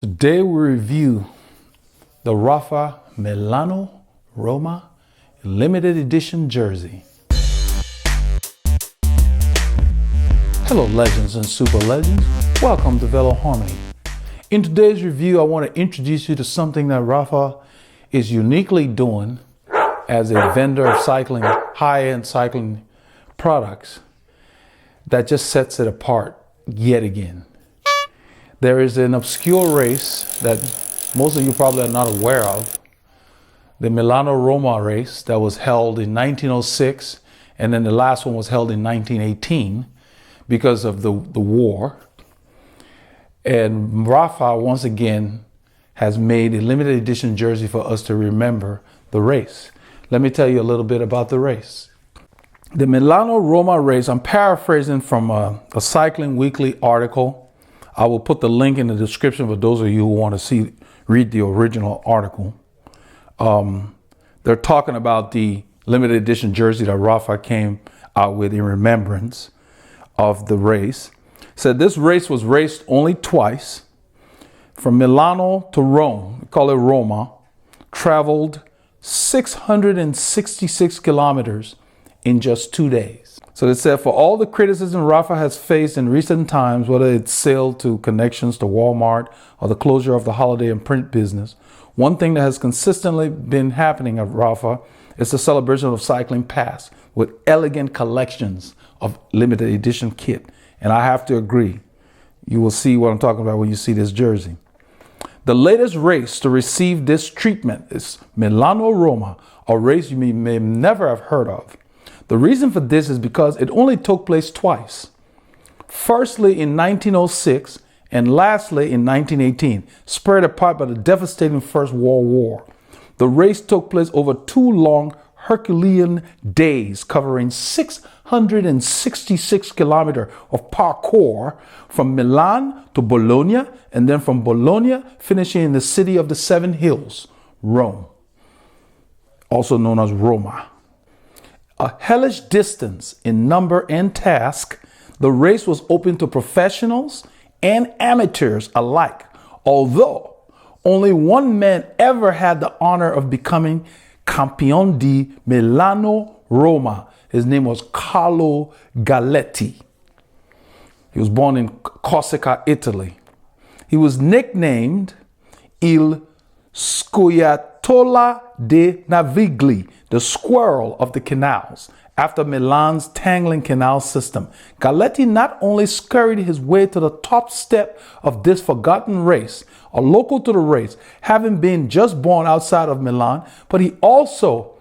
Today we review the Rapha Milano Roma limited edition jersey. Hello legends and super legends, welcome to Veloharmony. In today's review I want to introduce you to something that Rapha is uniquely doing as a vendor of cycling, high-end cycling products that just sets it apart yet again. There is an obscure race that most of you probably are not aware of, the Milano Roma race that was held in 1906, and then the last one was held in 1918 because of the war. And Rapha once again has made a limited edition jersey for us to remember the race. Let me tell you a little bit about the race. The Milano Roma race, I'm paraphrasing from a Cycling Weekly article. I will put the link in the description for those of you who want to read the original article. They're talking about the limited edition jersey that Rapha came out with in remembrance of the race. Said this race was raced only twice, from Milano to Rome, we call it Roma, traveled 666 kilometers in just 2 days. So they said, for all the criticism Rapha has faced in recent times, whether it's sale to connections to Walmart or the closure of the holiday and print business, one thing that has consistently been happening at Rapha is the celebration of cycling past with elegant collections of limited edition kit. And I have to agree, you will see what I'm talking about when you see this jersey. The latest race to receive this treatment is Milano Roma, a race you may never have heard of. The reason for this is because it only took place twice. Firstly in 1906 and lastly in 1918, spurred apart by the devastating First World War. The race took place over 2 long Herculean days covering 666 kilometers of parcours from Milan to Bologna, and then from Bologna finishing in the city of the 7 hills, Rome, also known as Roma. A hellish distance in number and task, the race was open to professionals and amateurs alike, although only one man ever had the honor of becoming Campione di Milano Roma. His name was Carlo Galatea. He was born in Corsica, Italy. He was nicknamed Il Scoiattolo dei Navigli, the squirrel of the canals, after Milan's tangling canal system. Galatea not only scurried his way to the top step of this forgotten race, a local to the race, having been just born outside of Milan, but he also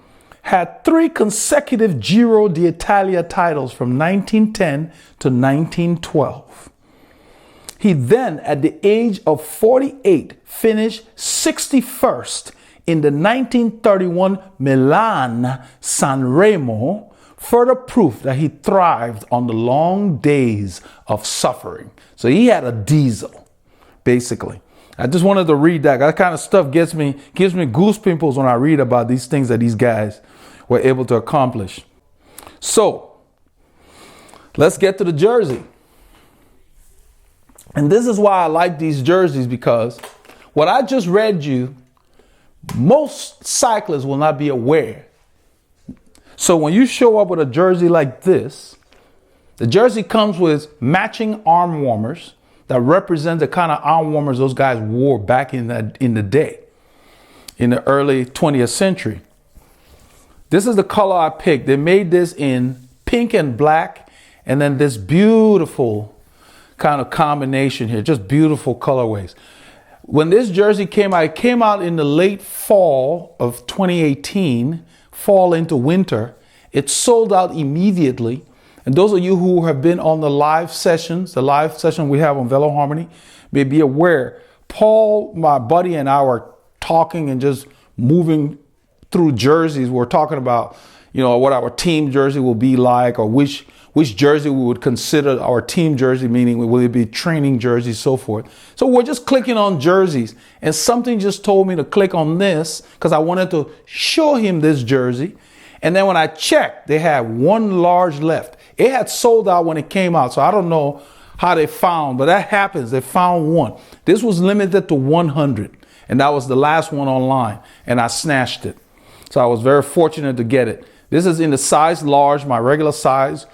had 3 consecutive Giro d'Italia titles from 1910 to 1912. He then, at the age of 48, finished 61st in the 1931 Milan-San Remo, further proof that he thrived on the long days of suffering. So he had a diesel, basically. I just wanted to read that. That kind of stuff gives me goose pimples when I read about these things that these guys were able to accomplish. So let's get to the jersey. And this is why I like these jerseys, because what I just read you, most cyclists will not be aware. So when you show up with a jersey like this, the jersey comes with matching arm warmers that represent the kind of arm warmers those guys wore back in the day, in the early 20th century. This is the color I picked. They made this in pink and black, and then this beautiful kind of combination here, just beautiful colorways. When this jersey came out, it came out in the late fall of 2018, fall into winter. It sold out immediately. And those of you who have been on the live session we have on Veloharmony, may be aware, Paul, my buddy, and I were talking and just moving through jerseys. We're talking about, what our team jersey will be like, or which jersey we would consider our team jersey, meaning will it be training jersey, so forth. So we're just clicking on jerseys, and something just told me to click on this because I wanted to show him this jersey. And then when I checked, they had 1 large left. It had sold out when it came out, so I don't know how they found, but that happens. They found one. This was limited to 100, and that was the last one online, and I snatched it. So I was very fortunate to get it. This is in the size large, my regular size.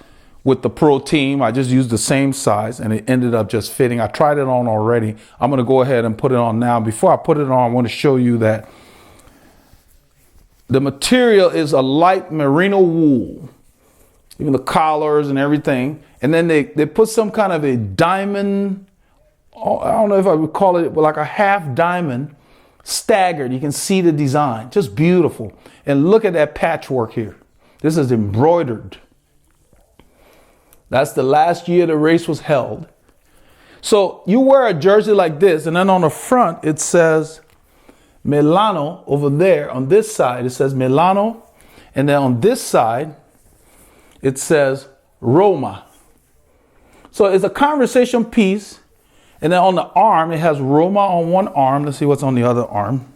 With the Pro Team, I just used the same size, and it ended up just fitting. I tried it on already. I'm going to go ahead and put it on now. Before I put it on, I want to show you that the material is a light merino wool, even the collars and everything. And then they put some kind of a diamond, I don't know if I would call it, but like a half diamond staggered. You can see the design, just beautiful. And look at that patchwork here. This is embroidered. That's the last year the race was held. So you wear a jersey like this, and then on the front it says Milano over there. On this side it says Milano, and then on this side it says Roma. So it's a conversation piece, and then on the arm it has Roma on one arm. Let's see what's on the other arm.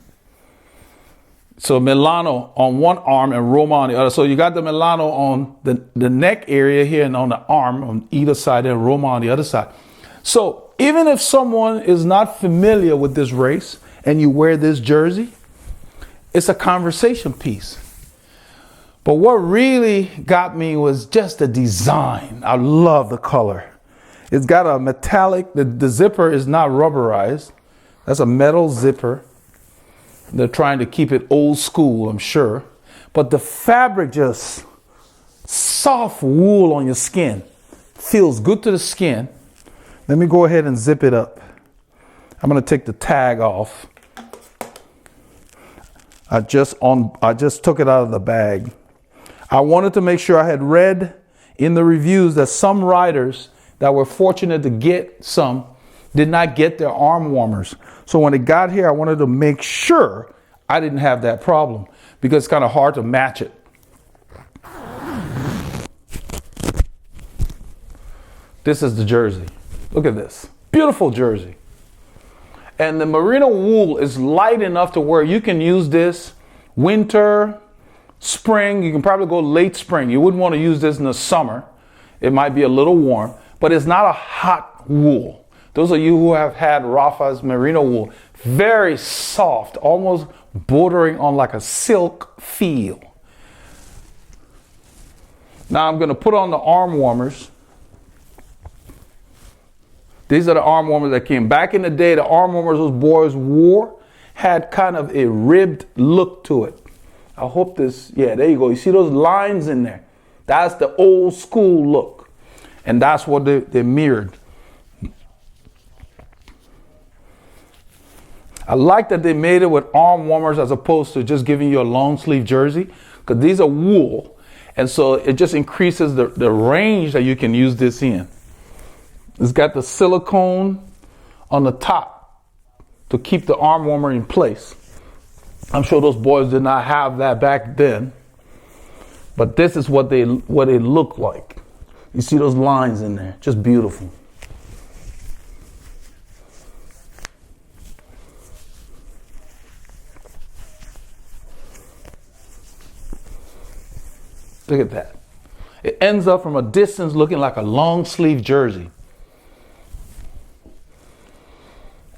So Milano on one arm and Roma on the other. So you got the Milano on the neck area here and on the arm on either side, and Roma on the other side. So even if someone is not familiar with this race and you wear this jersey, it's a conversation piece. But what really got me was just the design. I love the color. It's got a metallic, the zipper is not rubberized. That's a metal zipper. They're trying to keep it old school, I'm sure. But the fabric, just soft wool on your skin. Feels good to the skin. Let me go ahead and zip it up. I'm going to take the tag off. I just took it out of the bag. I wanted to make sure I had read in the reviews that some riders that were fortunate to get some did not get their arm warmers. So when it got here, I wanted to make sure I didn't have that problem, because it's kind of hard to match it. This is the jersey. Look at this. Beautiful jersey. And the merino wool is light enough to where you can use this winter, spring. You can probably go late spring. You wouldn't want to use this in the summer. It might be a little warm, but it's not a hot wool. Those of you who have had Rapha's merino wool, very soft, almost bordering on like a silk feel. Now I'm going to put on the arm warmers. These are the arm warmers that came. Back in the day, the arm warmers those boys wore had kind of a ribbed look to it. I hope this, yeah, there you go. You see those lines in there? That's the old school look. And that's what they mirrored. I like that they made it with arm warmers as opposed to just giving you a long sleeve jersey, because these are wool. And so it just increases the range that you can use this in. It's got the silicone on the top to keep the arm warmer in place. I'm sure those boys did not have that back then, but this is what it looked like. You see those lines in there, just beautiful. Look at that. It ends up from a distance looking like a long sleeve jersey.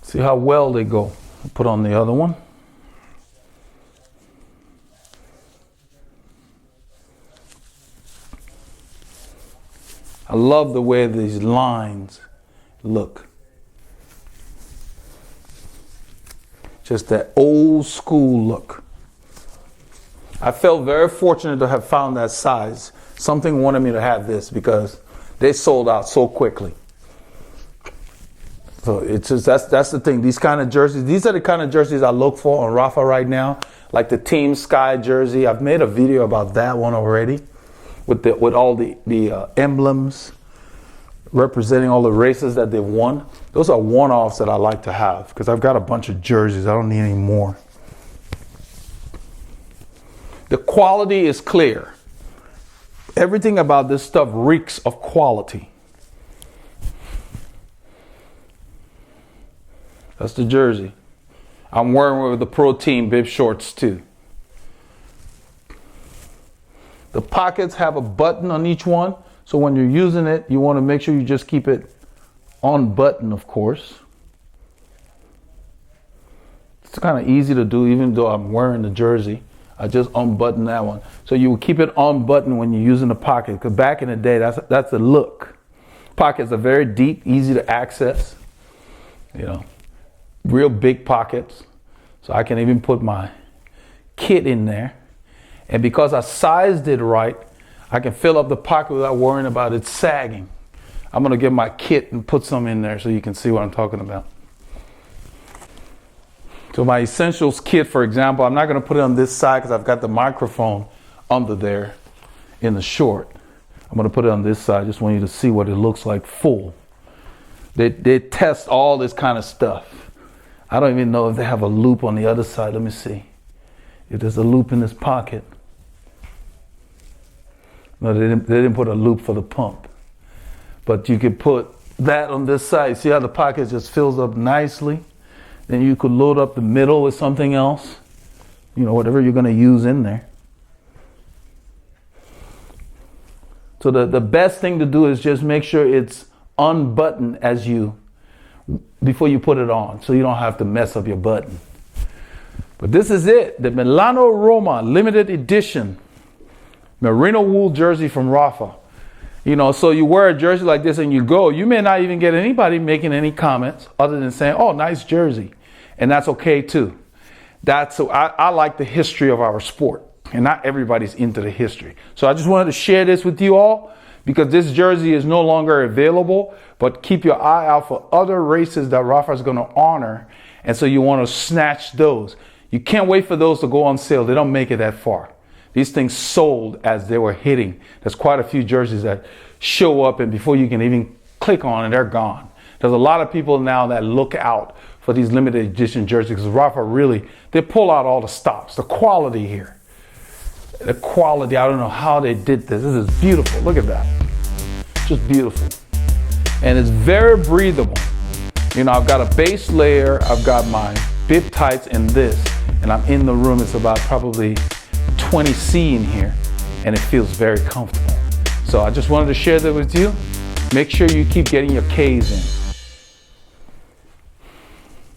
See how well they go. Put on the other one. I love the way these lines look. Just that old school look. I felt very fortunate to have found that size. Something wanted me to have this because they sold out so quickly. So it's just that's the thing. These kind of jerseys, these are the kind of jerseys I look for on Rapha right now, like the Team Sky jersey. I've made a video about that one already, with all the emblems representing all the races that they've won. Those are one-offs that I like to have because I've got a bunch of jerseys. I don't need any more. The quality is clear. Everything about this stuff reeks of quality. That's the jersey. I'm wearing with the Pro Team bib shorts too. The pockets have a button on each one, so when you're using it, you want to make sure you just keep it unbutton, of course. It's kind of easy to do, even though I'm wearing the jersey. I just unbutton that one. So you will keep it unbuttoned when you're using the pocket, because back in the day, that's the look. Pockets are very deep, easy to access, you know, real big pockets. So I can even put my kit in there. And because I sized it right, I can fill up the pocket without worrying about it sagging. I'm gonna get my kit and put some in there so you can see what I'm talking about. So my essentials kit, for example, I'm not gonna put it on this side because I've got the microphone under there in the short. I'm gonna put it on this side. Just want you to see what it looks like full. They test all this kind of stuff. I don't even know if they have a loop on the other side. Let me see. If there's a loop in this pocket. No, they didn't put a loop for the pump. But you could put that on this side. See how the pocket just fills up nicely? Then you could load up the middle with something else. You know, whatever you're gonna use in there. So the best thing to do is just make sure it's unbuttoned before you put it on, so you don't have to mess up your button. But this is it, the Milano Roma limited edition merino wool jersey from Rapha. You know, so you wear a jersey like this and you may not even get anybody making any comments other than saying, oh, nice jersey. And that's okay too. I like the history of our sport, and not everybody's into the history. So I just wanted to share this with you all, because this jersey is no longer available, but keep your eye out for other races that Rapha is going to honor. And so you want to snatch those. You can't wait for those to go on sale. They don't make it that far. These things sold as they were hitting. There's quite a few jerseys that show up, and before you can even click on it, they're gone. There's a lot of people now that look out for these limited edition jerseys, because Rapha really, they pull out all the stops. The quality here. The quality, I don't know how they did this. This is beautiful. Look at that. Just beautiful. And it's very breathable. You know, I've got a base layer. I've got my bib tights in this, and I'm in the room. It's about probably 20°C in here, and it feels very comfortable. So I just wanted to share that with you. Make sure you keep getting your K's in.